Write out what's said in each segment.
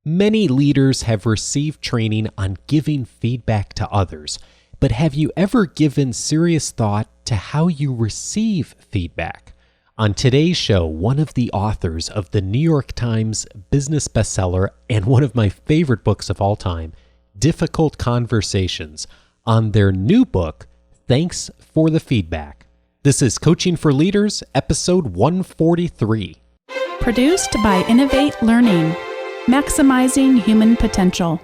Many leaders have received training on giving feedback to others, but have you ever given serious thought to how you receive feedback? On today's show, one of the authors of the New York Times business bestseller and one of my favorite books of all time, Difficult Conversations, on their new book, Thanks for the Feedback. This is Coaching for Leaders, episode 143. Produced by Innovate Learning, maximizing human potential.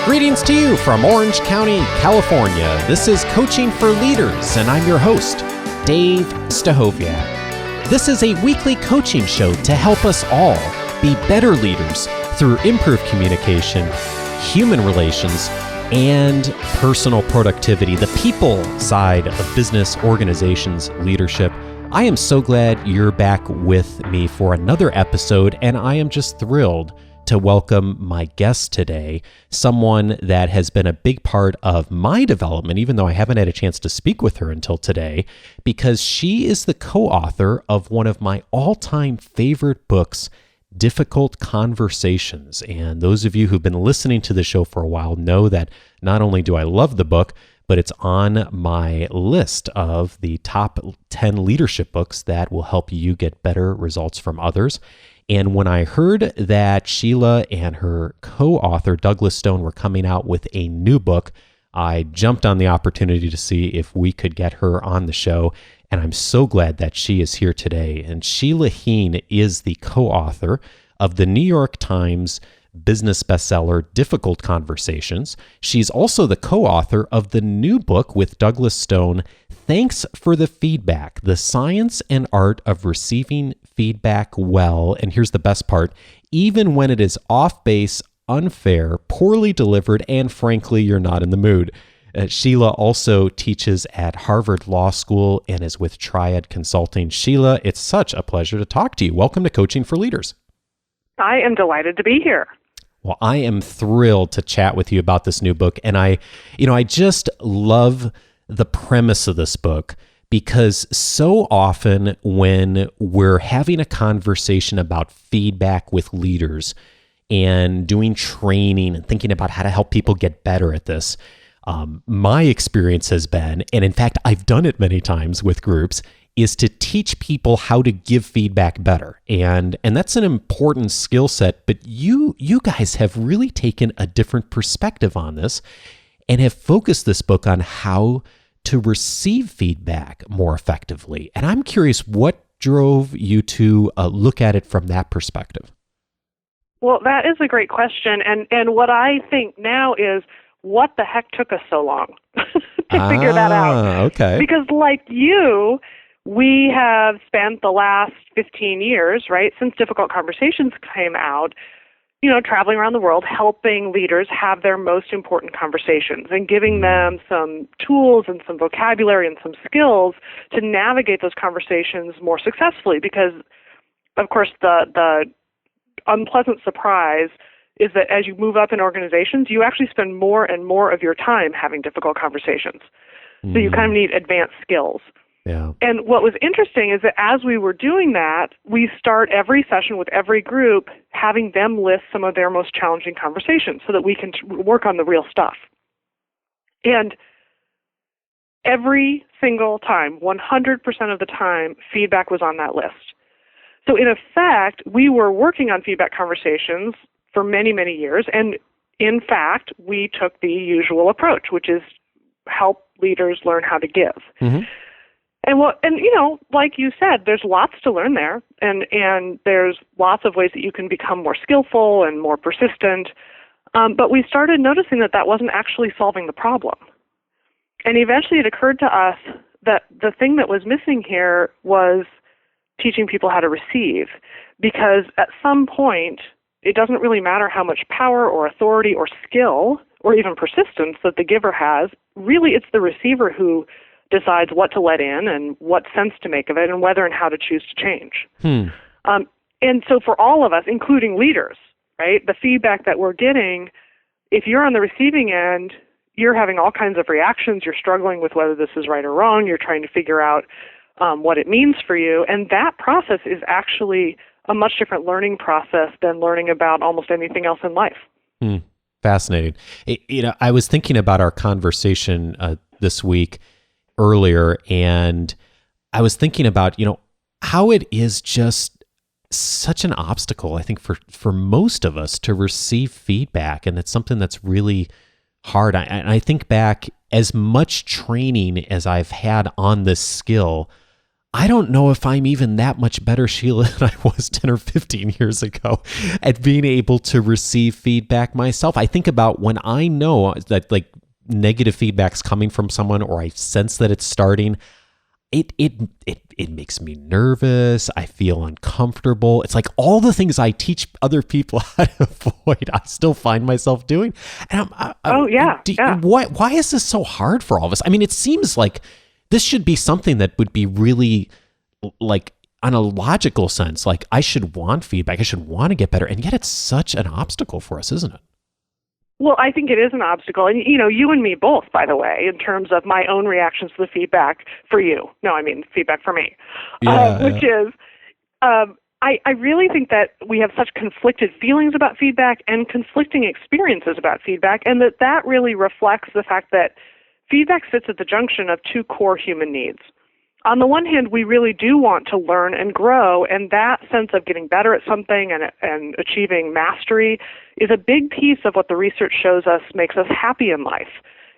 Greetings to you from Orange County, California. This is Coaching for Leaders, and I'm your host, Dave Stachowiak. This is a weekly coaching show to help us all be better leaders through improved communication, human relations, and personal productivity, the people side of business, organizations, leadership. I am so glad you're back with me for another episode, and I am just thrilled to welcome my guest today, someone that has been a big part of my development, even though I haven't had a chance to speak with her until today, because she is the co-author of one of my all-time favorite books, Difficult Conversations. And those of you who've been listening to the show for a while know that not only do I love the book, but it's on my list of the top 10 leadership books that will help you get better results from others. And when I heard that Sheila and her co-author, Douglas Stone, were coming out with a new book, I jumped on the opportunity to see if we could get her on the show. And I'm so glad that she is here today. And Sheila Heen is the co-author of the New York Times business bestseller, Difficult Conversations. She's also the co-author of the new book with Douglas Stone, Thanks for the Feedback, The Science and Art of Receiving Feedback Well. And here's the best part, even when it is off base, unfair, poorly delivered, and frankly, you're not in the mood. Sheila also teaches at Harvard Law School and is with Triad Consulting. Sheila, it's such a pleasure to talk to you. Welcome to Coaching for Leaders. I am delighted to be here. Well, I am thrilled to chat with you about this new book. And I just love the premise of this book because so often when we're having a conversation about feedback with leaders and doing training and thinking about how to help people get better at this, my experience has been, and in fact, I've done it many times with groups, is to teach people how to give feedback better. And that's an important skill set, but you guys have really taken a different perspective on this and have focused this book on how to receive feedback more effectively. And I'm curious, what drove you to look at it from that perspective? Well, that is a great question. And what I think now is, what the heck took us so long to figure that out? Okay. Because like you, we have spent the last 15 years, right, since Difficult Conversations came out, traveling around the world, helping leaders have their most important conversations and giving them some tools and some vocabulary and some skills to navigate those conversations more successfully. Because, of course, the unpleasant surprise is that as you move up in organizations, you actually spend more and more of your time having difficult conversations. So you kind of need advanced skills. Yeah. And what was interesting is that as we were doing that, we start every session with every group having them list some of their most challenging conversations so that we can work on the real stuff. And every single time, 100% of the time, feedback was on that list. So in effect, we were working on feedback conversations for many, many years. And in fact, we took the usual approach, which is help leaders learn how to give. Mm-hmm. And like you said, there's lots to learn there. And there's lots of ways that you can become more skillful and more persistent. But we started noticing that wasn't actually solving the problem. And eventually it occurred to us that the thing that was missing here was teaching people how to receive. Because at some point, it doesn't really matter how much power or authority or skill or even persistence that the giver has. Really, it's the receiver who decides what to let in and what sense to make of it and whether and how to choose to change. And so for all of us, including leaders, right, the feedback that we're getting, if you're on the receiving end, you're having all kinds of reactions. You're struggling with whether this is right or wrong. You're trying to figure out, what it means for you. And that process is actually a much different learning process than learning about almost anything else in life. Fascinating. I was thinking about our conversation this week earlier, and I was thinking about, how it is just such an obstacle, I think, for most of us to receive feedback. And it's something that's really hard. I think back, as much training as I've had on this skill, I don't know if I'm even that much better, Sheila, than I was 10 or 15 years ago at being able to receive feedback myself. I think about when I know that like negative feedback's coming from someone, or I sense that it's starting, it makes me nervous. I feel uncomfortable. It's like all the things I teach other people how to avoid, I still find myself doing. And why is this so hard for all of us? I mean, it seems like this should be something that would be really, like, on a logical sense, like I should want feedback, I should want to get better, and yet it's such an obstacle for us, isn't it? Well, I think it is an obstacle. And, you and me both, by the way, in terms of my own reactions to the feedback for you. No, I mean feedback for me. Which is, I really think that we have such conflicted feelings about feedback and conflicting experiences about feedback, and that really reflects the fact that feedback sits at the junction of two core human needs. On the one hand, we really do want to learn and grow, and that sense of getting better at something and achieving mastery is a big piece of what the research shows us makes us happy in life.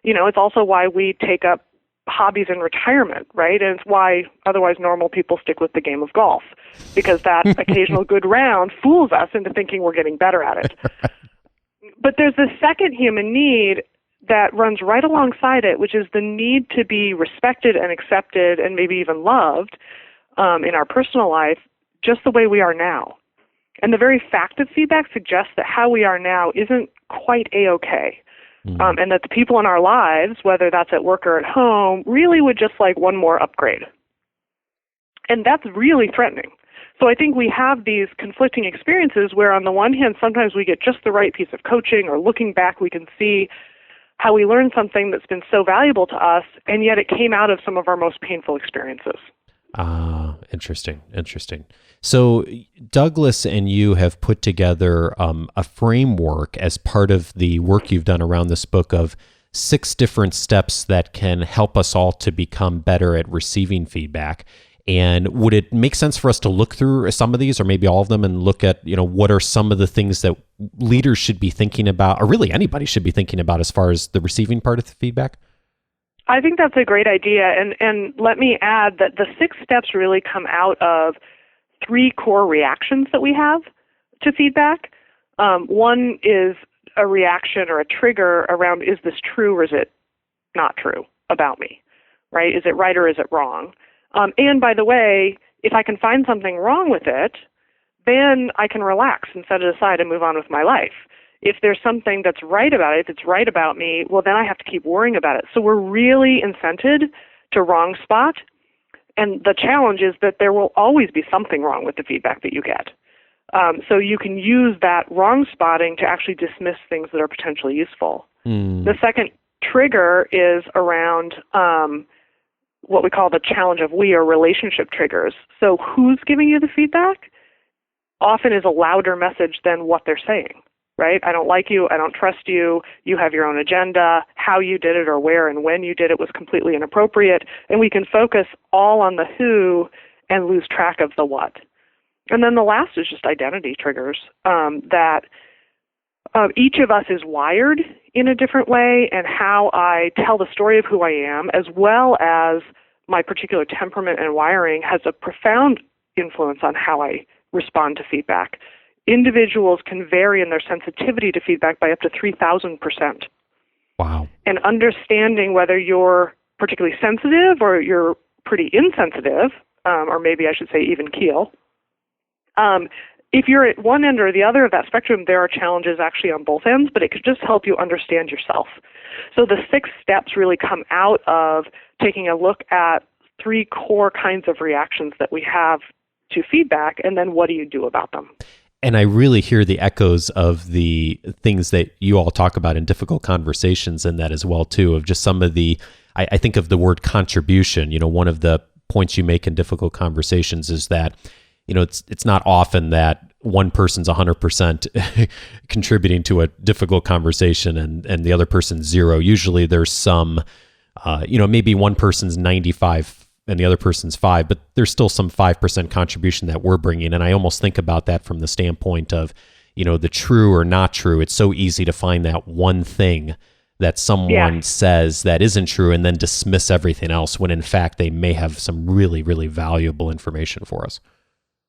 It's also why we take up hobbies in retirement, right? And it's why otherwise normal people stick with the game of golf, because that occasional good round fools us into thinking we're getting better at it. But there's this second human need that runs right alongside it, which is the need to be respected and accepted and maybe even loved in our personal life just the way we are now. And the very fact of feedback suggests that how we are now isn't quite A-okay. And that the people in our lives, whether that's at work or at home, really would just like one more upgrade. And that's really threatening. So I think we have these conflicting experiences where on the one hand, sometimes we get just the right piece of coaching, or looking back, we can see how we learned something that's been so valuable to us, and yet it came out of some of our most painful experiences. Interesting. So Douglas and you have put together a framework as part of the work you've done around this book of 6 different steps that can help us all to become better at receiving feedback. And would it make sense for us to look through some of these, or maybe all of them, and look at, what are some of the things that leaders should be thinking about, or really anybody should be thinking about as far as the receiving part of the feedback? I think that's a great idea. And let me add that the 6 steps really come out of 3 core reactions that we have to feedback. One is a reaction or a trigger around, is this true or is it not true about me, right? Is it right or is it wrong? And by the way, if I can find something wrong with it, then I can relax and set it aside and move on with my life. If there's something that's right about it, if it's right about me, well, then I have to keep worrying about it. So we're really incented to wrong spot. And the challenge is that there will always be something wrong with the feedback that you get. So you can use that wrong spotting to actually dismiss things that are potentially useful. The second trigger is around what we call the challenge of we, or relationship triggers. So who's giving you the feedback often is a louder message than what they're saying, right? I don't like you. I don't trust you. You have your own agenda. How you did it or where and when you did it was completely inappropriate. And we can focus all on the who and lose track of the what. And then the last is just identity triggers, that each of us is wired in a different way, and how I tell the story of who I am, as well as my particular temperament and wiring, has a profound influence on how I respond to feedback. Individuals can vary in their sensitivity to feedback by up to 3,000%. Wow. And understanding whether you're particularly sensitive or you're pretty insensitive, or maybe I should say even keel. If you're at one end or the other of that spectrum, there are challenges actually on both ends, but it could just help you understand yourself. So the 6 steps really come out of taking a look at 3 core kinds of reactions that we have to feedback, and then what do you do about them? And I really hear the echoes of the things that you all talk about in difficult conversations in that as well, too, of just some of the, I think of the word contribution. One of the points you make in difficult conversations is that, it's not often that one person's 100% contributing to a difficult conversation and the other person's 0. Usually there's some, maybe one person's 95 and the other person's 5, but there's still some 5% contribution that we're bringing. And I almost think about that from the standpoint of, the true or not true. It's so easy to find that one thing that someone says that isn't true and then dismiss everything else when in fact they may have some really, really valuable information for us.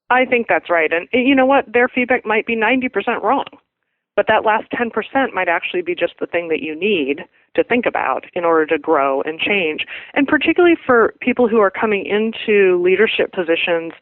I think that's right. And you know what? Their feedback might be 90% wrong, but that last 10% might actually be just the thing that you need to think about in order to grow and change. And particularly for people who are coming into leadership positions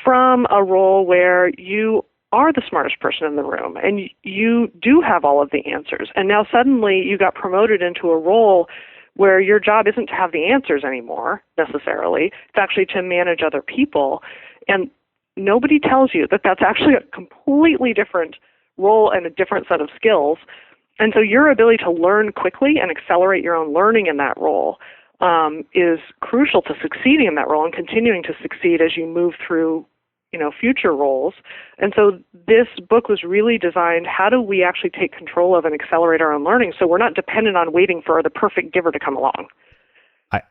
from a role where you are the smartest person in the room and you do have all of the answers. And now suddenly you got promoted into a role where your job isn't to have the answers anymore necessarily. It's actually to manage other people. And nobody tells you that that's actually a completely different role and a different set of skills. And so your ability to learn quickly and accelerate your own learning in that role is crucial to succeeding in that role and continuing to succeed as you move through future roles. And so this book was really designed, how do we actually take control of and accelerate our own learning so we're not dependent on waiting for the perfect giver to come along.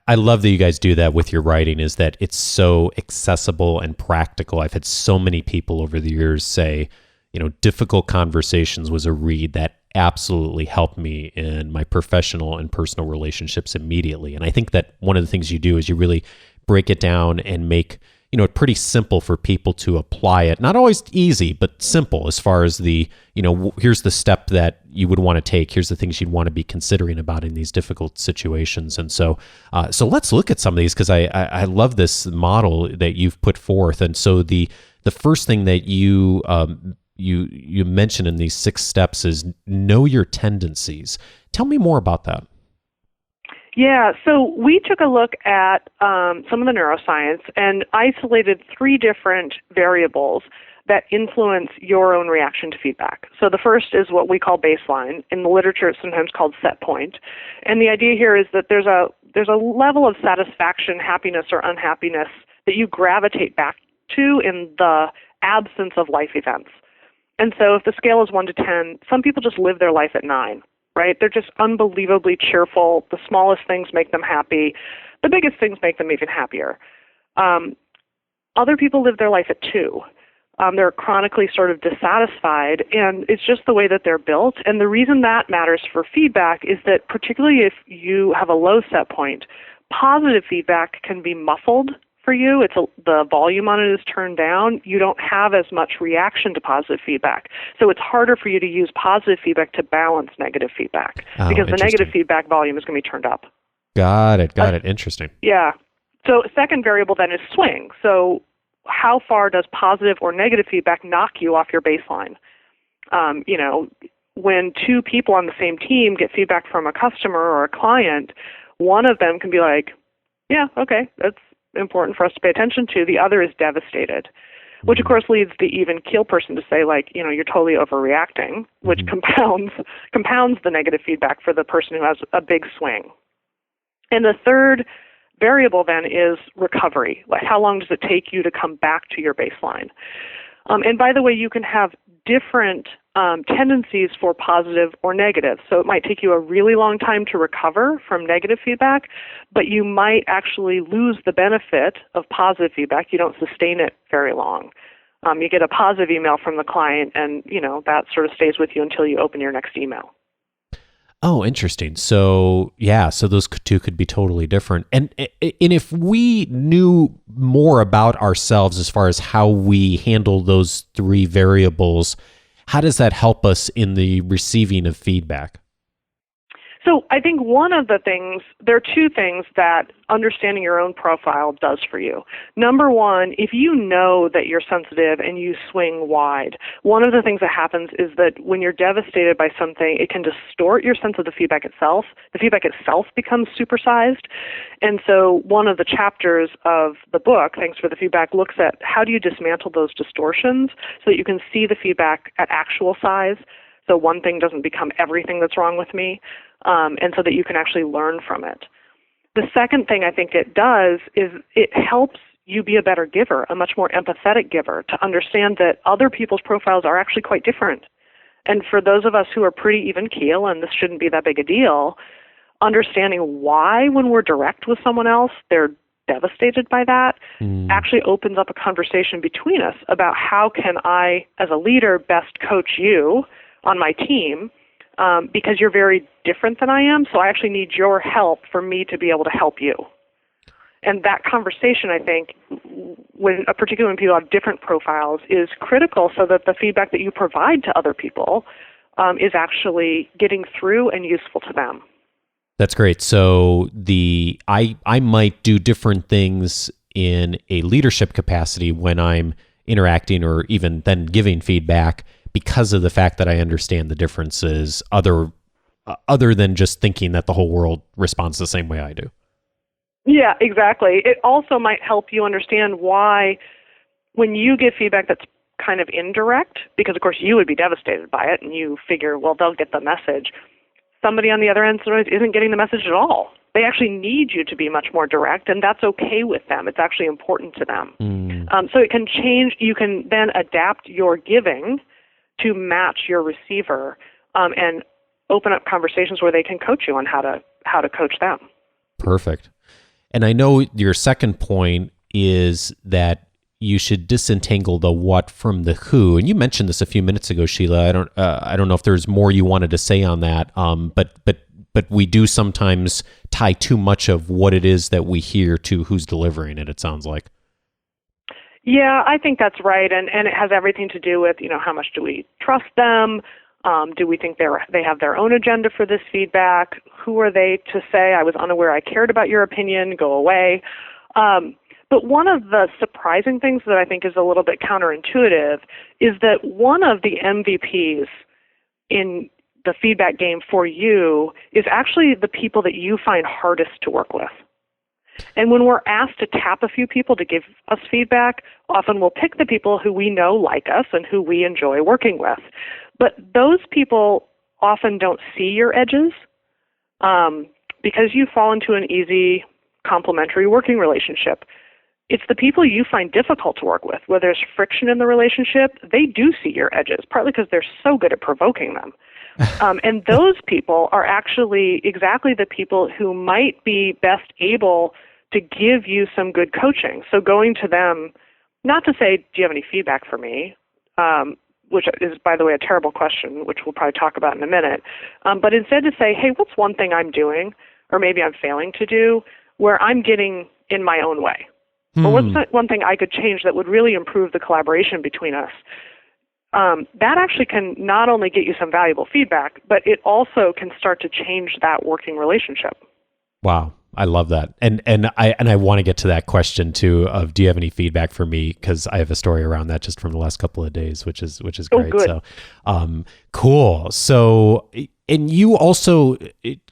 I love that you guys do that with your writing, is that it's so accessible and practical. I've had so many people over the years say, difficult conversations was a read that absolutely helped me in my professional and personal relationships immediately. And I think that one of the things you do is you really break it down and make pretty simple for people to apply it. Not always easy, but simple as far as the, here's the step that you would want to take. Here's the things you'd want to be considering about in these difficult situations. And so let's look at some of these, because I love this model that you've put forth. And so the first thing that you mentioned in these 6 steps is know your tendencies. Tell me more about that. Yeah, so we took a look at some of the neuroscience and isolated 3 different variables that influence your own reaction to feedback. So the first is what we call baseline. In the literature, it's sometimes called set point. And the idea here is that there's a level of satisfaction, happiness, or unhappiness that you gravitate back to in the absence of life events. And so if the scale is 1 to 10, some people just live their life at 9. Right? They're just unbelievably cheerful. The smallest things make them happy. The biggest things make them even happier. Other people live their life at 2. They're chronically sort of dissatisfied, and it's just the way that they're built. And the reason that matters for feedback is that particularly if you have a low set point, positive feedback can be muffled for you. The volume on it is turned down. You don't have as much reaction to positive feedback. So it's harder for you to use positive feedback to balance negative feedback because the negative feedback volume is going to be turned up. Got it. Interesting. Yeah. So second variable then is swing. So how far does positive or negative feedback knock you off your baseline? When 2 people on the same team get feedback from a customer or a client, one of them can be like, yeah, okay, that's important for us to pay attention to. The other is devastated, which of course leads the even keel person to say, like, you're totally overreacting, which compounds the negative feedback for the person who has a big swing. And the third variable then is recovery. Like, how long does it take you to come back to your baseline? And by the way, you can have different tendencies for positive or negative. So it might take you a really long time to recover from negative feedback, but you might actually lose the benefit of positive feedback. You don't sustain it very long. You get a positive email from the client, and that sort of stays with you until you open your next email. Oh, interesting. So those 2 could be totally different. And if we knew more about ourselves as far as how we handle those 3 variables, how does that help us in the receiving of feedback? So I think one of the things, there are 2 things that understanding your own profile does for you. Number one, if you know that you're sensitive and you swing wide, one of the things that happens is that when you're devastated by something, it can distort your sense of the feedback itself. The feedback itself becomes supersized. And so one of the chapters of the book, Thanks for the Feedback, looks at how do you dismantle those distortions so that you can see the feedback at actual size. So one thing doesn't become everything that's wrong with me, and so that you can actually learn from it. The second thing I think it does is it helps you be a better giver, a much more empathetic giver, to understand that other people's profiles are actually quite different. And for those of us who are pretty even keel, and this shouldn't be that big a deal, understanding why when we're direct with someone else, they're devastated by that, actually opens up a conversation between us about how can I, as a leader, best coach you on my team, because you're very different than I am, so I actually need your help for me to be able to help you. And that conversation, I think, particularly when people have different profiles, is critical so that the feedback that you provide to other people is actually getting through and useful to them. That's great. So I might do different things in a leadership capacity when I'm interacting or even then giving feedback because of the fact that I understand the differences other than just thinking that the whole world responds the same way I do. Yeah, exactly. It also might help you understand why when you give feedback that's kind of indirect, because of course you would be devastated by it and you figure, well, they'll get the message. Somebody on the other end sometimes isn't getting the message at all. They actually need you to be much more direct, and that's okay with them. It's actually important to them. So it can change. You can then adapt your giving to match your receiver and open up conversations where they can coach you on how to coach them. Perfect. And I know your second point is that you should disentangle the what from the who. And you mentioned this a few minutes ago, Sheila. I don't know if there's more you wanted to say on that. But we do sometimes tie too much of what it is that we hear to who's delivering it, it sounds like. Yeah, I think that's right. And it has everything to do with, how much do we trust them? Do we think they have their own agenda for this feedback? Who are they to say, I was unaware I cared about your opinion, go away? But one of the surprising things that I think is a little bit counterintuitive is that one of the MVPs in the feedback game for you is actually the people that you find hardest to work with. And when we're asked to tap a few people to give us feedback, often we'll pick the people who we know like us and who we enjoy working with. But those people often don't see your edges because you fall into an easy complementary working relationship. It's the people you find difficult to work with, where there's friction in the relationship, they do see your edges, partly because they're so good at provoking them. And those people are actually exactly the people who might be best able to give you some good coaching. So going to them, not to say, do you have any feedback for me? Which is, by the way, a terrible question, which we'll probably talk about in a minute. But instead to say, hey, what's one thing I'm doing, or maybe I'm failing to do, where I'm getting in my own way? Or what's one thing I could change that would really improve the collaboration between us? That actually can not only get you some valuable feedback, but it also can start to change that working relationship. Wow. I love that. And I want to get to that question too of, do you have any feedback for me? Because I have a story around that just from the last couple of days, which is great. Oh, good. So cool. So, and you also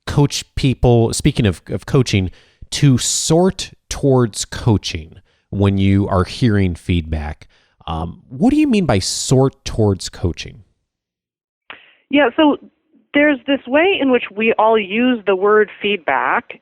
coach people, speaking of coaching, to sort towards coaching when you are hearing feedback. What do you mean by sort towards coaching? Yeah, so there's this way in which we all use the word feedback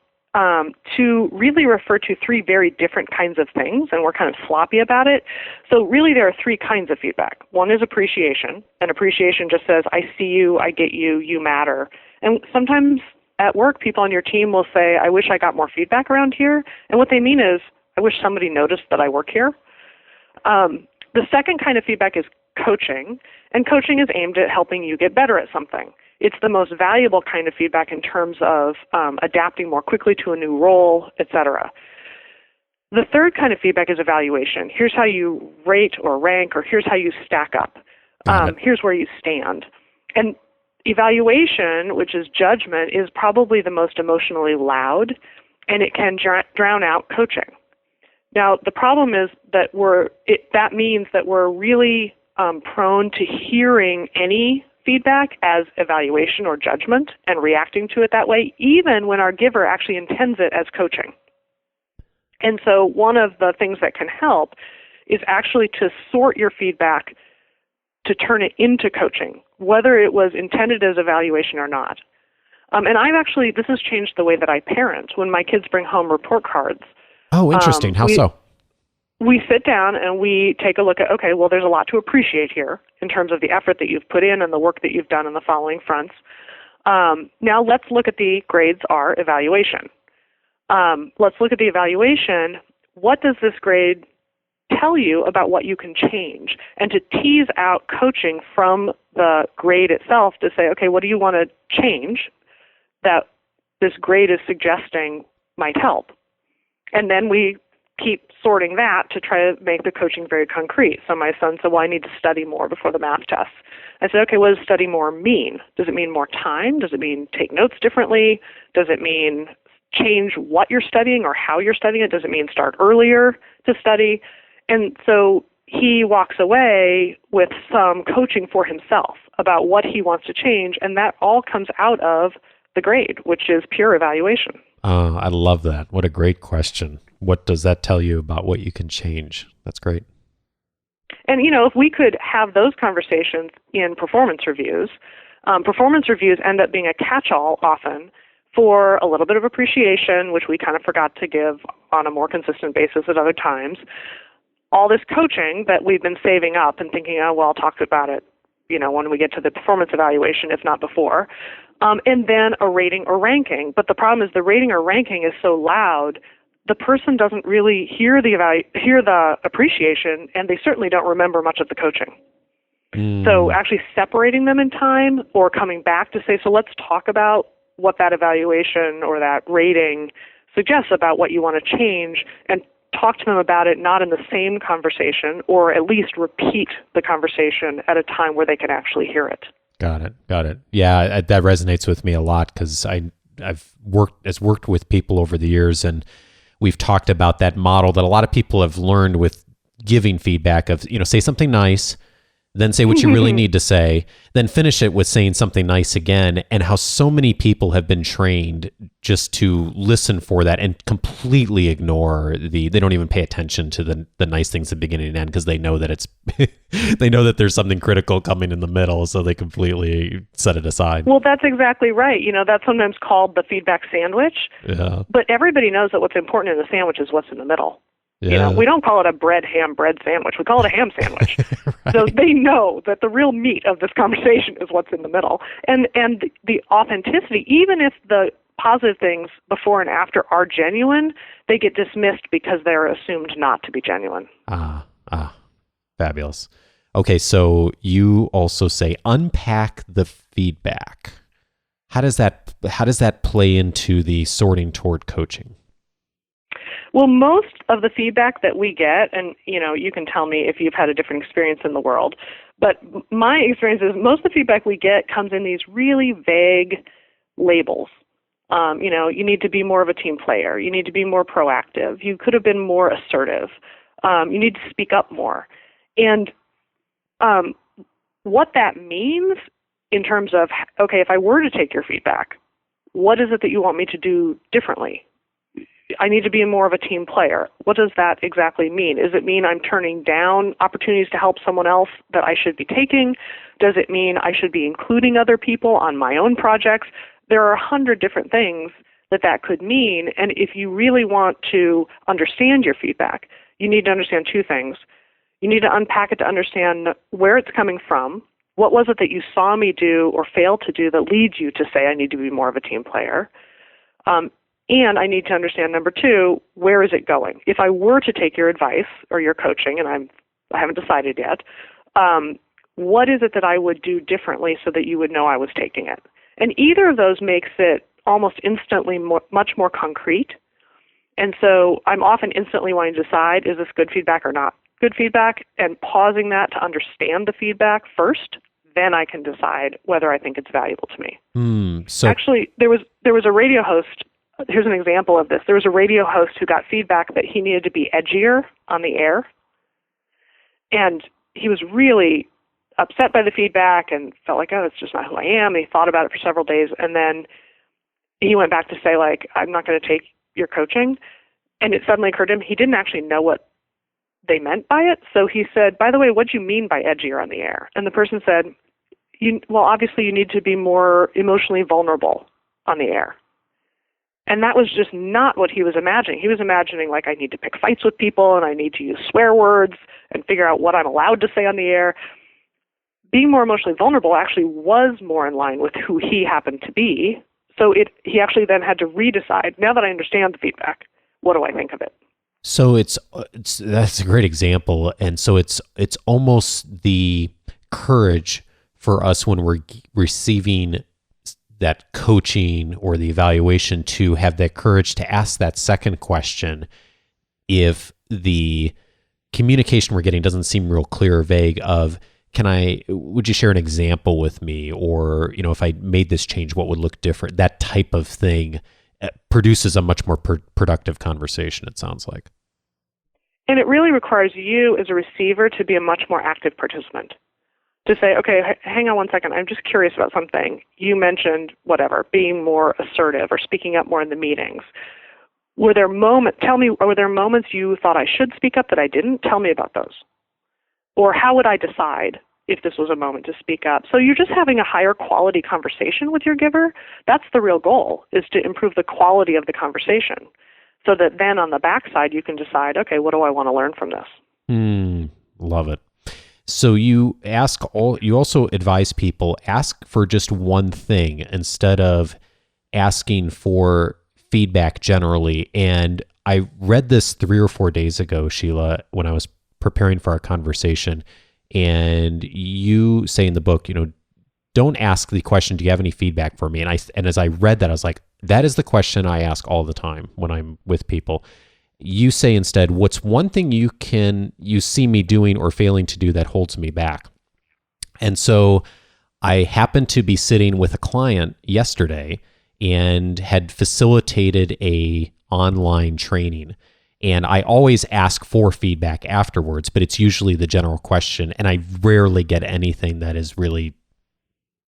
to really refer to three very different kinds of things, and we're kind of sloppy about it. So really there are three kinds of feedback. One is appreciation, and appreciation just says, I see you, I get you, you matter. And sometimes at work, people on your team will say, I wish I got more feedback around here. And what they mean is, I wish somebody noticed that I work here. The second kind of feedback is coaching, and coaching is aimed at helping you get better at something. It's the most valuable kind of feedback in terms of adapting more quickly to a new role, etc. The third kind of feedback is evaluation. Here's how you rate or rank, or here's how you stack up. Here's where you stand. And evaluation, which is judgment, is probably the most emotionally loud, and it can drown out coaching. Now, the problem is that that means that we're really prone to hearing any feedback as evaluation or judgment and reacting to it that way, even when our giver actually intends it as coaching. And so one of the things that can help is actually to sort your feedback to turn it into coaching, whether it was intended as evaluation or not. And this has changed the way that I parent. When my kids bring home report cards. Oh, interesting. How so? We sit down and we take a look at, okay, well, there's a lot to appreciate here in terms of the effort that you've put in and the work that you've done on the following fronts. Now let's look at the grades R evaluation. Let's look at the evaluation. What does this grade tell you about what you can change? And to tease out coaching from the grade itself to say, okay, what do you want to change that this grade is suggesting might help? And then we keep sorting that to try to make the coaching very concrete. So my son said, well, I need to study more before the math tests. I said, okay, what does study more mean? Does it mean more time? Does it mean take notes differently? Does it mean change what you're studying or how you're studying it? Does it mean start earlier to study? And so he walks away with some coaching for himself about what he wants to change, and that all comes out of the grade, which is pure evaluation. I love that. What a great question. What does that tell you about what you can change? That's great. And, if we could have those conversations in performance reviews end up being a catch-all often for a little bit of appreciation, which we kind of forgot to give on a more consistent basis at other times. All this coaching that we've been saving up and thinking, oh, well, I'll talk about it, when we get to the performance evaluation, if not before. And then a rating or ranking. But the problem is the rating or ranking is so loud, the person doesn't really hear the appreciation, and they certainly don't remember much of the coaching. So actually separating them in time or coming back to say, so let's talk about what that evaluation or that rating suggests about what you want to change, and talk to them about it not in the same conversation, or at least repeat the conversation at a time where they can actually hear it. Got it. Yeah, that resonates with me a lot because I've worked with people over the years, and we've talked about that model that a lot of people have learned with giving feedback of, say something nice, then say what you really need to say, then finish it with saying something nice again, and how so many people have been trained just to listen for that and completely ignore they don't even pay attention to the nice things at the beginning and end because they know that they know that there's something critical coming in the middle, so they completely set it aside. Well, that's exactly right. That's sometimes called the feedback sandwich. Yeah. But everybody knows that what's important in the sandwich is what's in the middle. Yeah. We don't call it a ham bread sandwich. We call it a ham sandwich. Right. So they know that the real meat of this conversation is what's in the middle. And the authenticity, even if the positive things before and after are genuine, they get dismissed because they're assumed not to be genuine. Fabulous. Okay, so you also say unpack the feedback. How does that play into the sorting toward coaching? Well, most of the feedback that we get, and you can tell me if you've had a different experience in the world, but my experience is most of the feedback we get comes in these really vague labels. You need to be more of a team player. You need to be more proactive. You could have been more assertive. You need to speak up more. And what that means in terms of, okay, if I were to take your feedback, what is it that you want me to do differently? I need to be more of a team player. What does that exactly mean? Does it mean I'm turning down opportunities to help someone else that I should be taking? Does it mean I should be including other people on my own projects? There are 100 different things that could mean, and if you really want to understand your feedback, you need to understand two things. You need to unpack it to understand where it's coming from. What was it that you saw me do or failed to do that leads you to say I need to be more of a team player? And I need to understand, number two, where is it going? If I were to take your advice or your coaching, and I haven't decided yet, what is it that I would do differently so that you would know I was taking it? And either of those makes it almost instantly much more concrete. And so I'm often instantly wanting to decide, is this good feedback or not good feedback? And pausing that to understand the feedback first, then I can decide whether I think it's valuable to me. So actually, there was a radio host. Here's an example of this. There was a radio host who got feedback that he needed to be edgier on the air. And he was really upset by the feedback and felt like, oh, that's just not who I am. And he thought about it for several days. And then he went back to say, I'm not going to take your coaching. And it suddenly occurred to him, he didn't actually know what they meant by it. So he said, by the way, what do you mean by edgier on the air? And the person said, obviously you need to be more emotionally vulnerable on the air. And that was just not what he was imagining. He was imagining, like, I need to pick fights with people and I need to use swear words and figure out what I'm allowed to say on the air. Being more emotionally vulnerable actually was more in line with who he happened to be. So he actually then had to redecide, now that I understand the feedback, what do I think of it? So that's a great example. And so it's almost the courage for us when we're receiving that coaching or the evaluation to have that courage to ask that second question if the communication we're getting doesn't seem real clear or vague of, would you share an example with me? Or, if I made this change, what would look different? That type of thing produces a much more productive conversation, it sounds like. And it really requires you as a receiver to be a much more active participant. To say, okay, hang on one second, I'm just curious about something. You mentioned, whatever, being more assertive or speaking up more in the meetings. Were there moments you thought I should speak up that I didn't? Tell me about those. Or how would I decide if this was a moment to speak up? So you're just having a higher quality conversation with your giver. That's the real goal, is to improve the quality of the conversation. So that then on the backside, you can decide, okay, what do I want to learn from this? Love it. So you also advise people, ask for just one thing instead of asking for feedback generally. And I read this 3 or 4 days ago, Sheila, when I was preparing for our conversation. And you say in the book, don't ask the question, do you have any feedback for me? And as I read that, I was like, that is the question I ask all the time when I'm with people. You say instead, what's one thing you see me doing or failing to do that holds me back? And so I happened to be sitting with a client yesterday and had facilitated a online training. And I always ask for feedback afterwards, but it's usually the general question. And I rarely get anything that is really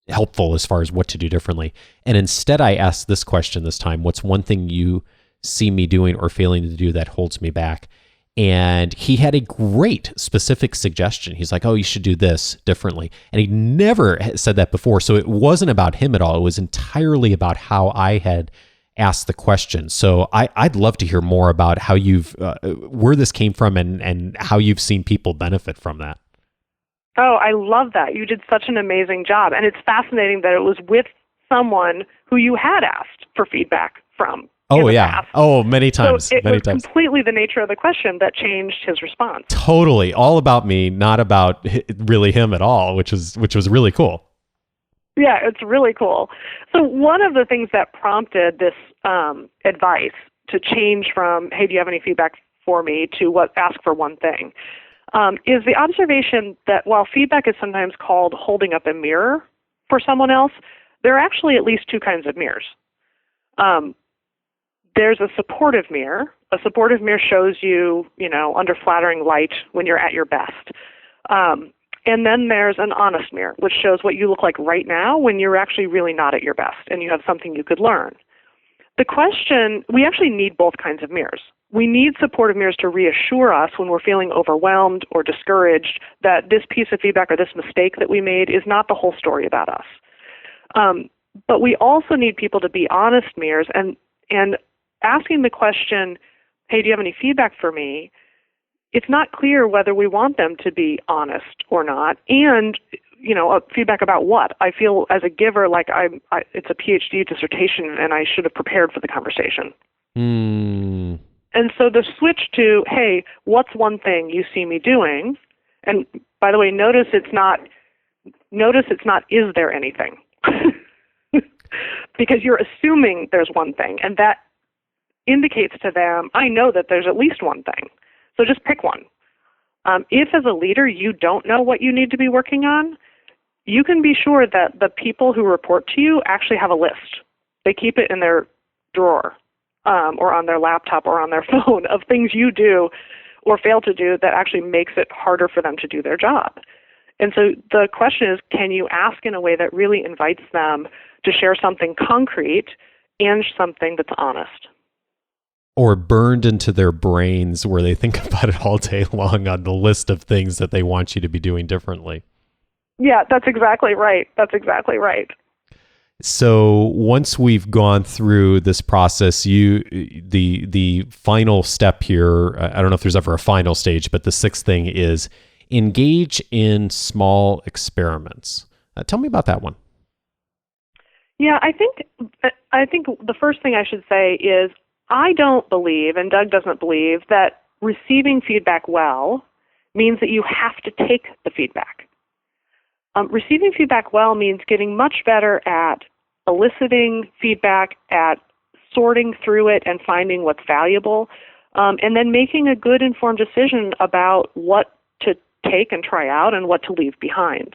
helpful as far as what to do differently. And instead I asked this question this time, what's one thing you see me doing or failing to do that holds me back? And he had a great specific suggestion. He's like, oh, you should do this differently. And he never said that before. So it wasn't about him at all. It was entirely about how I had asked the question. So I'd love to hear more about how where this came from and how you've seen people benefit from that. Oh, I love that. You did such an amazing job. And it's fascinating that it was with someone who you had asked for feedback from. Oh, yeah. Past. Oh, many times. So it was completely the nature of the question that changed his response. Totally. All about me, not about really him at all, which was really cool. Yeah, it's really cool. So one of the things that prompted this advice to change from, hey, do you have any feedback for me, to ask for one thing, is the observation that while feedback is sometimes called holding up a mirror for someone else, there are actually at least two kinds of mirrors. There's a supportive mirror. A supportive mirror shows you, under flattering light when you're at your best. And then there's an honest mirror, which shows what you look like right now when you're actually really not at your best and you have something you could learn. We actually need both kinds of mirrors. We need supportive mirrors to reassure us when we're feeling overwhelmed or discouraged that this piece of feedback or this mistake that we made is not the whole story about us. But we also need people to be honest mirrors, and asking the question, hey, do you have any feedback for me? It's not clear whether we want them to be honest or not. And, feedback about what? I feel as a giver like it's a PhD dissertation and I should have prepared for the conversation. And so the switch to, hey, what's one thing you see me doing? And by the way, notice it's not, is there anything? Because you're assuming there's one thing, and that indicates to them, I know that there's at least one thing. So just pick one. If as a leader you don't know what you need to be working on, you can be sure that the people who report to you actually have a list. They keep it in their drawer or on their laptop or on their phone of things you do or fail to do that actually makes it harder for them to do their job. And so the question is, can you ask in a way that really invites them to share something concrete and something that's honest? Or burned into their brains where they think about it all day long on the list of things that they want you to be doing differently. Yeah, that's exactly right. So once we've gone through this process, the final step here, I don't know if there's ever a final stage, but the sixth thing is engage in small experiments. Tell me about that one. Yeah, I think the first thing I should say is I don't believe, and Doug doesn't believe, that receiving feedback well means that you have to take the feedback. Receiving feedback well means getting much better at eliciting feedback, at sorting through it and finding what's valuable, and then making a good informed decision about what to take and try out and what to leave behind.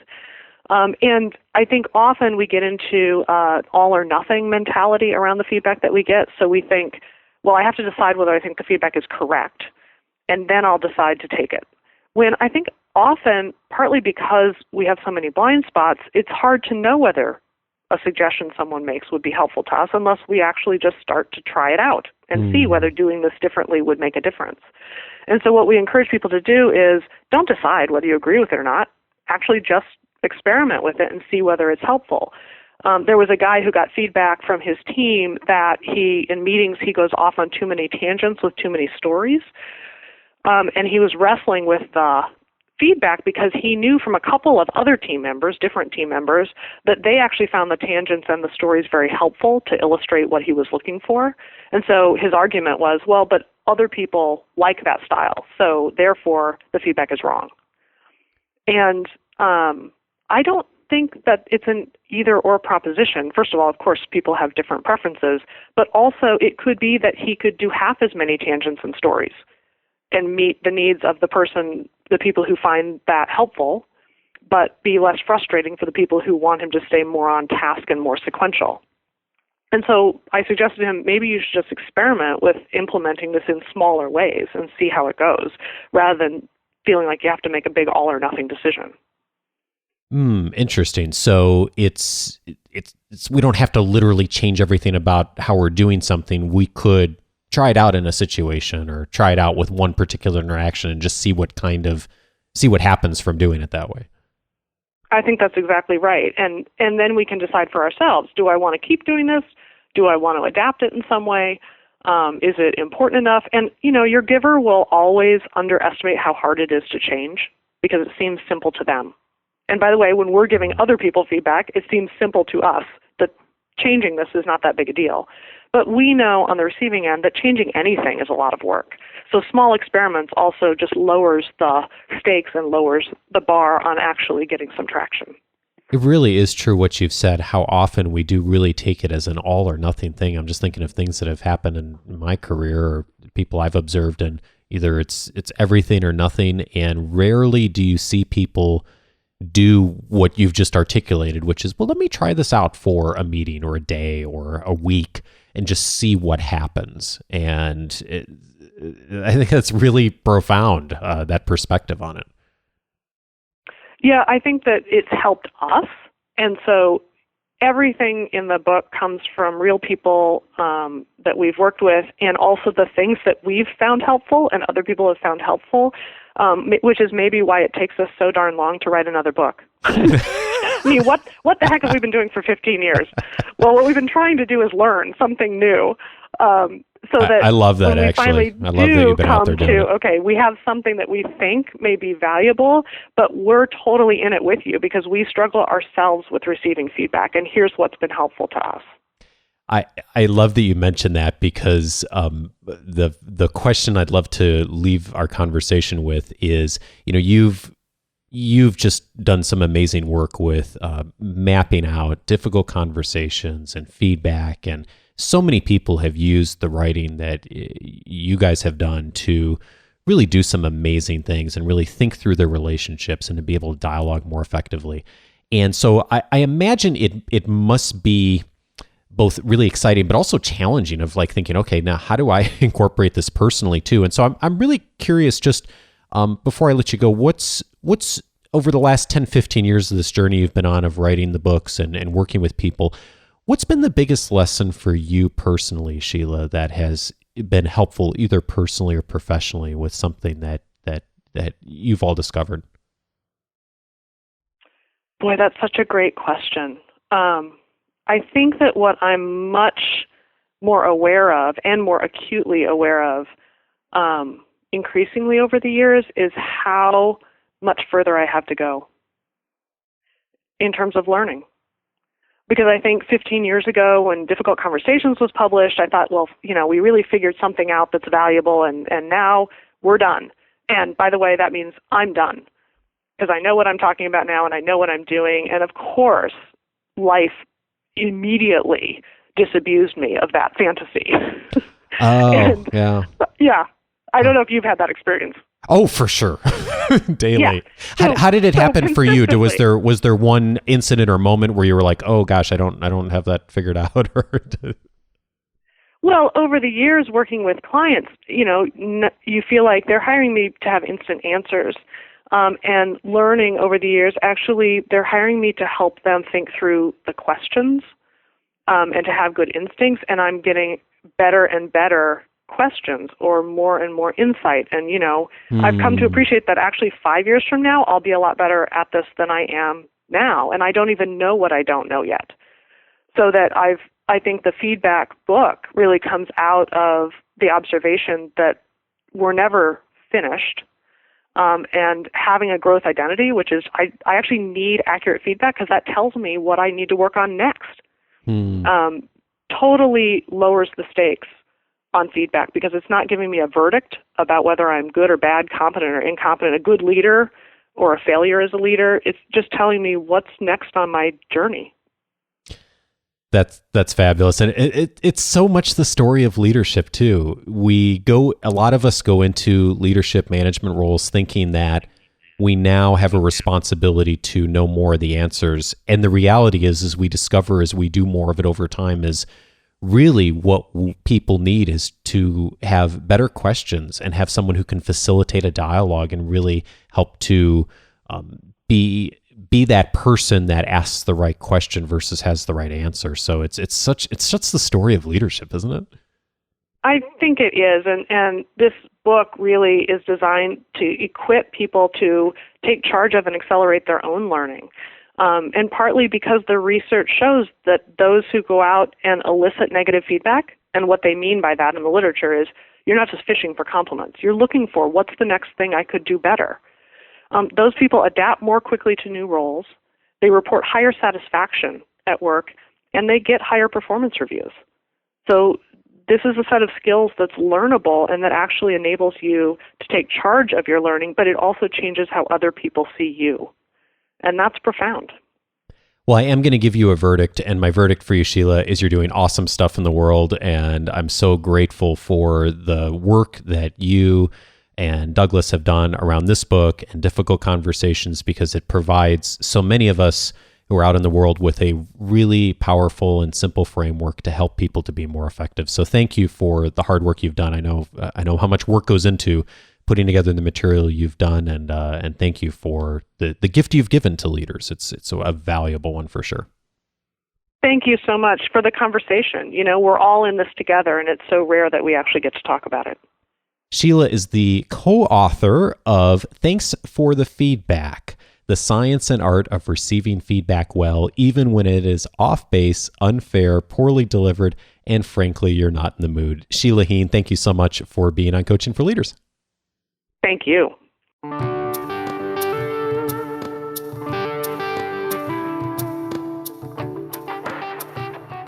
And I think often we get into all or nothing mentality around the feedback that we get. So we think, well, I have to decide whether I think the feedback is correct, and then I'll decide to take it. When I think often, partly because we have so many blind spots, it's hard to know whether a suggestion someone makes would be helpful to us unless we actually just start to try it out and see whether doing this differently would make a difference. And so what we encourage people to do is don't decide whether you agree with it or not. Actually just experiment with it and see whether it's helpful. There was a guy who got feedback from his team that in meetings, he goes off on too many tangents with too many stories. And he was wrestling with the feedback because he knew from a couple of other team members, different team members, that they actually found the tangents and the stories very helpful to illustrate what he was looking for. And so his argument was, well, but other people like that style, so therefore the feedback is wrong. And I don't think that it's an either-or proposition. First of all, of course, people have different preferences, but also it could be that he could do half as many tangents and stories and meet the needs of the people who find that helpful, but be less frustrating for the people who want him to stay more on task and more sequential. And so I suggested to him, maybe you should just experiment with implementing this in smaller ways and see how it goes, rather than feeling like you have to make a big all or nothing decision. Interesting. So it's we don't have to literally change everything about how we're doing something. We could try it out in a situation or try it out with one particular interaction and just see what happens from doing it that way. I think that's exactly right. And then we can decide for ourselves, do I want to keep doing this? Do I want to adapt it in some way? Is it important enough? And, your giver will always underestimate how hard it is to change because it seems simple to them. And by the way, when we're giving other people feedback, it seems simple to us that changing this is not that big a deal. But we know on the receiving end that changing anything is a lot of work. So small experiments also just lowers the stakes and lowers the bar on actually getting some traction. It really is true what you've said, how often we do really take it as an all or nothing thing. I'm just thinking of things that have happened in my career or people I've observed, and either it's everything or nothing, and rarely do you see people do what you've just articulated, which is, well, let me try this out for a meeting or a day or a week and just see what happens. And I think that's really profound, that perspective on it. Yeah, I think that it's helped us. And so everything in the book comes from real people that we've worked with, and also the things that we've found helpful and other people have found helpful, which is maybe why it takes us so darn long to write another book. I mean, what the heck have we been doing for 15 years? Well, what we've been trying to do is learn something new. So that I love that, when we actually. finally I love that you've been out there doing it. Okay, we have something that we think may be valuable, but we're totally in it with you because we struggle ourselves with receiving feedback, and here's what's been helpful to us. I love that you mentioned that because the question I'd love to leave our conversation with is, you've just done some amazing work with mapping out difficult conversations and feedback, and so many people have used the writing that you guys have done to really do some amazing things and really think through their relationships and to be able to dialogue more effectively. And so I imagine it must be both really exciting, but also challenging of like thinking, okay, now how do I incorporate this personally too? And so I'm really curious, just before I let you go, what's over the last 10, 15 years of this journey you've been on of writing the books and working with people, what's been the biggest lesson for you personally, Sheila, that has been helpful either personally or professionally with something that you've all discovered? Boy, that's such a great question. I think that what I'm much more aware of and more acutely aware of increasingly over the years is how much further I have to go in terms of learning. Because I think 15 years ago when Difficult Conversations was published, I thought, well, we really figured something out that's valuable, and now we're done. And by the way, that means I'm done because I know what I'm talking about now and I know what I'm doing. And of course, life immediately disabused me of that fantasy. Oh, yeah. Yeah. I don't know if you've had that experience. Oh, for sure. Daily. Yeah. So, how did it happen for you? consistently. Was there one incident or moment where you were like, "Oh gosh, I don't have that figured out"? Well, over the years working with clients, you feel like they're hiring me to have instant answers. And learning over the years, actually, they're hiring me to help them think through the questions and to have good instincts. And I'm getting better and better questions or more and more insight. And, I've come to appreciate that actually 5 years from now, I'll be a lot better at this than I am now. And I don't even know what I don't know yet. So that I think the feedback book really comes out of the observation that we're never finished. And having a growth identity, which is I actually need accurate feedback because that tells me what I need to work on next. Totally lowers the stakes on feedback because it's not giving me a verdict about whether I'm good or bad, competent or incompetent, a good leader or a failure as a leader. It's just telling me what's next on my journey. That's fabulous. And it's so much the story of leadership too. A lot of us go into leadership management roles thinking that we now have a responsibility to know more of the answers. And the reality is we discover as we do more of it over time is really what people need is to have better questions and have someone who can facilitate a dialogue and really help to be that person that asks the right question versus has the right answer. So it's such the story of leadership, isn't it? I think it is, and this book really is designed to equip people to take charge of and accelerate their own learning. And partly because the research shows that those who go out and elicit negative feedback, and what they mean by that in the literature is you're not just fishing for compliments. You're looking for what's the next thing I could do better. Those people adapt more quickly to new roles. They report higher satisfaction at work, and they get higher performance reviews. So this is a set of skills that's learnable and that actually enables you to take charge of your learning, but it also changes how other people see you. And that's profound. Well, I am going to give you a verdict, and my verdict for you, Sheila, is you're doing awesome stuff in the world, and I'm so grateful for the work that you and Douglas have done around this book and Difficult Conversations, because it provides so many of us who are out in the world with a really powerful and simple framework to help people to be more effective. So thank you for the hard work you've done. I know how much work goes into putting together the material you've done, and thank you for the gift you've given to leaders. It's a valuable one for sure. Thank you so much for the conversation. We're all in this together, and it's so rare that we actually get to talk about it. Sheila is the co-author of Thanks for the Feedback, The Science and Art of Receiving Feedback Well, Even When It Is Off Base, Unfair, Poorly Delivered, and Frankly, You're Not in the Mood. Sheila Heen, thank you so much for being on Coaching for Leaders. Thank you.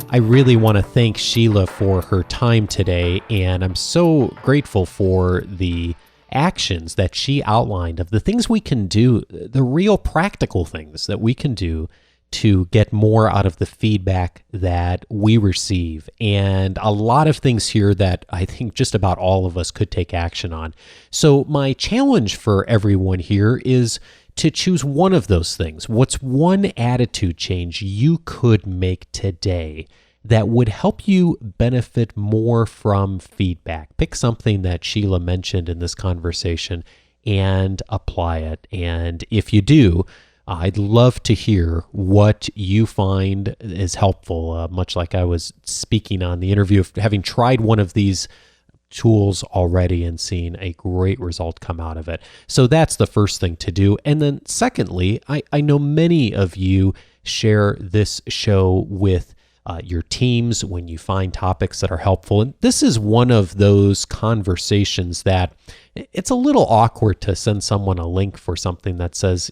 I really want to thank Sheila for her time today, and I'm so grateful for the actions that she outlined of the things we can do, the real practical things that we can do to get more out of the feedback that we receive. And a lot of things here that I think just about all of us could take action on. So my challenge for everyone here is to choose one of those things. What's one attitude change you could make today that would help you benefit more from feedback? Pick something that Sheila mentioned in this conversation and apply it. And if you do, I'd love to hear what you find is helpful, much like I was speaking on the interview of having tried one of these tools already and seeing a great result come out of it. So that's the first thing to do. And then secondly, I know many of you share this show with your teams when you find topics that are helpful. And this is one of those conversations that it's a little awkward to send someone a link for something that says,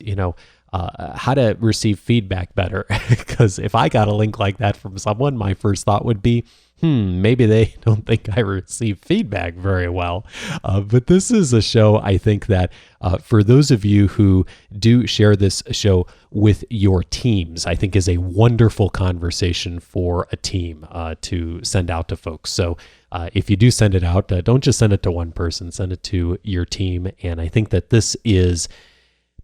how to receive feedback better. Because if I got a link like that from someone, my first thought would be, maybe they don't think I receive feedback very well. But this is a show, I think, that for those of you who do share this show with your teams, I think is a wonderful conversation for a team to send out to folks. So if you do send it out, don't just send it to one person, send it to your team. And I think that this is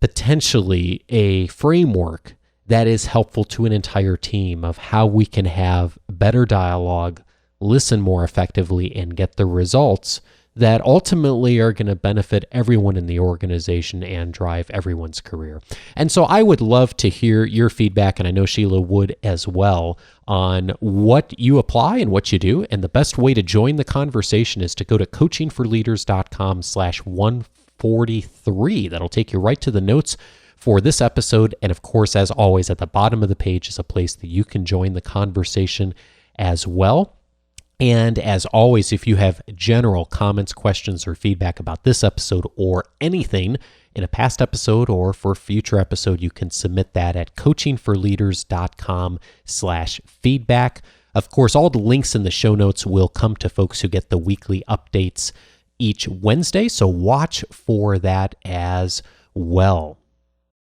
potentially a framework that is helpful to an entire team of how we can have better dialogue, listen more effectively, and get the results that ultimately are going to benefit everyone in the organization and drive everyone's career. And so I would love to hear your feedback, and I know Sheila would as well, on what you apply and what you do. And the best way to join the conversation is to go to coachingforleaders.com/143. That'll take you right to the notes for this episode. And of course, as always, at the bottom of the page is a place that you can join the conversation as well. And as always, if you have general comments, questions, or feedback about this episode or anything in a past episode or for a future episode, you can submit that at coachingforleaders.com/feedback. Of course, all the links in the show notes will come to folks who get the weekly updates each Wednesday, so watch for that as well.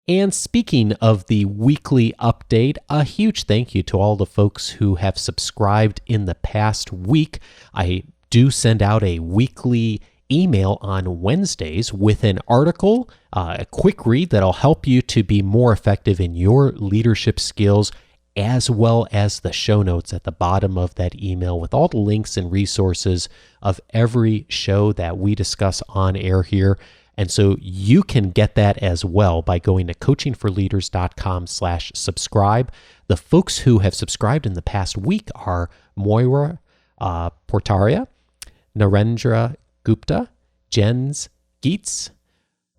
And speaking of the weekly update, a huge thank you to all the folks who have subscribed in the past week. I do send out a weekly email on Wednesdays with an article, a quick read that'll help you to be more effective in your leadership skills, as well as the show notes at the bottom of that email with all the links and resources of every show that we discuss on air here. And so you can get that as well by going to coachingforleaders.com/subscribe. The folks who have subscribed in the past week are Moira Portaria, Narendra Gupta, Jens Geetz,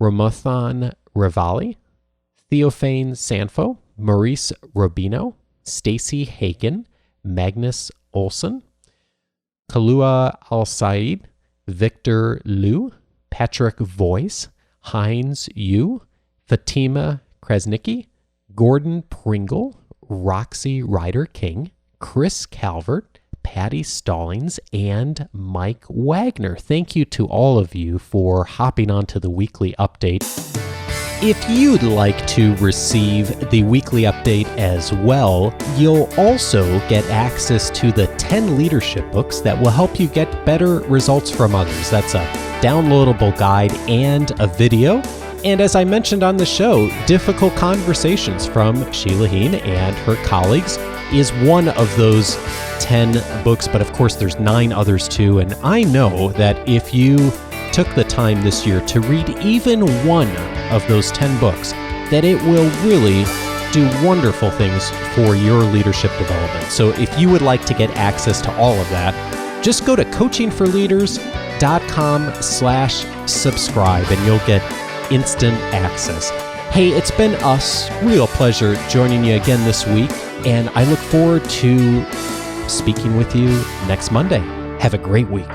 Ramothan Ravali, Theophane Sanfo, Maurice Robino, Stacy Hagen, Magnus Olson, Kalua Al-Said, Victor Liu, Patrick Voice, Heinz Yu, Fatima Kresnicki, Gordon Pringle, Roxy Ryder King, Chris Calvert, Patty Stallings, and Mike Wagner. Thank you to all of you for hopping onto the weekly update. If you'd like to receive the weekly update as well, you'll also get access to the 10 leadership books that will help you get better results from others. That's a downloadable guide and a video. And as I mentioned on the show, Difficult Conversations from Sheila Heen and her colleagues is one of those 10 books, but of course there's 9 others too. And I know that if you took the time this year to read even one of those 10 books, that it will really do wonderful things for your leadership development. So if you would like to get access to all of that, just go to coachingforleaders.com/subscribe and you'll get instant access. Hey, it's been a real pleasure joining you again this week, and I look forward to speaking with you next Monday. Have a great week.